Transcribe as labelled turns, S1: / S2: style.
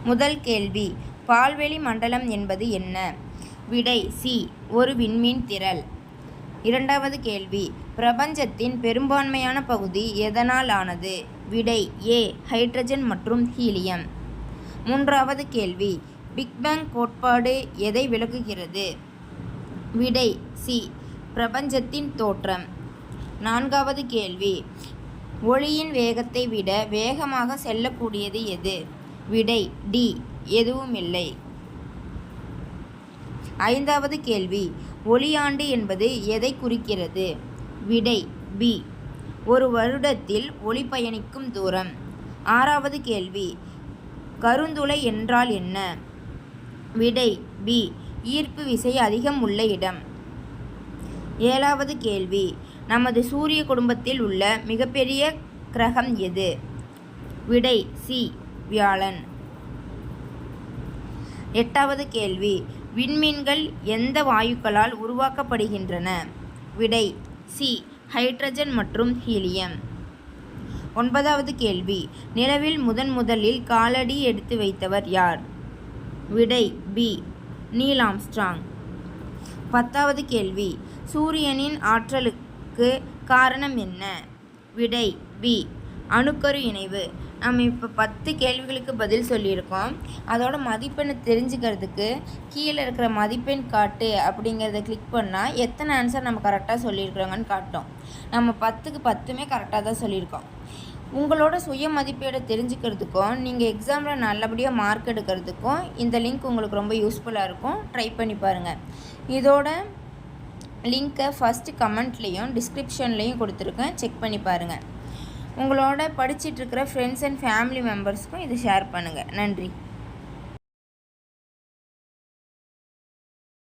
S1: முதல் கேள்வி, பால்வெளி மண்டலம் என்பது என்ன? விடை சி, ஒரு விண்மீன் திரள். இரண்டாவது கேள்வி, பிரபஞ்சத்தின் பெரும்பான்மையான பகுதி எதனால் ஆனது? விடை ஏ, ஹைட்ரஜன் மற்றும் ஹீலியம். மூன்றாவது கேள்வி, பிக் பேங் கோட்பாடு எதை விளக்குகிறது? விடை சி, பிரபஞ்சத்தின் தோற்றம். நான்காவது கேள்வி, ஒளியின் வேகத்தை விட வேகமாக செல்லக்கூடியது எது? விடை டி, எதுவுமில்லை. ஐந்தாவது கேள்வி, ஒளியாண்டு என்பது எதை குறிக்கிறது? விடை பி, ஒரு வருடத்தில் ஒளி பயணிக்கும் தூரம். ஆறாவது கேள்வி, கருந்துளை என்றால் என்ன? விடை பி, ஈர்ப்பு விசை அதிகம் உள்ள இடம். ஏழாவது கேள்வி, நமது சூரிய குடும்பத்தில் உள்ள மிகப்பெரிய கிரகம் எது? விடை சி, வியாழன். எட்டாவது கேள்வி, விண்மீன்கள் எந்த வாயுக்களால் உருவாக்கப்படுகின்றன? விடை சி, ஹைட்ரஜன் மற்றும் ஹீலியம். ஒன்பதாவது கேள்வி, நிலவில் முதலில் காலடி எடுத்து வைத்தவர் யார்? விடை பி, நீல் ஆம்ஸ்ட்ராங். பத்தாவது கேள்வி, சூரியனின் ஆற்றலுக்கு காரணம் என்ன? விடை பி, அணுக்கரு இணைவு. நம்ம இப்போ 10 கேள்விகளுக்கு பதில் சொல்லியிருக்கோம். அதோட மதிப்பெண்ணை தெரிஞ்சுக்கிறதுக்கு கீழே இருக்கிற மதிப்பெண் காட்டு அப்படிங்கிறத கிளிக் பண்ணால் எத்தனை ஆன்சர் நம்ம கரெக்டாக சொல்லியிருக்கிறோங்கன்னு காட்டும். நம்ம 10க்கு 10மே கரெக்டாக தான் சொல்லியிருக்கோம். உங்களோட சுய மதிப்பீடை தெரிஞ்சுக்கிறதுக்கும் நீங்கள் எக்ஸாமில் நல்லபடியாக மார்க் எடுக்கிறதுக்கும் இந்த லிங்க் உங்களுக்கு ரொம்ப யூஸ்ஃபுல்லாக இருக்கும். ட்ரை பண்ணி பாருங்கள். இதோட லிங்க்கை ஃபஸ்ட்டு கமெண்ட்லேயும் டிஸ்கிரிப்ஷன்லேயும் கொடுத்துருக்கேன், செக் பண்ணி பாருங்கள். உங்களோட படிச்சிட்ருக்கிற ஃப்ரெண்ட்ஸ் அண்ட் ஃபேமிலி மெம்பர்ஸ்க்கும் இதை ஷேர் பண்ணுங்கள். நன்றி.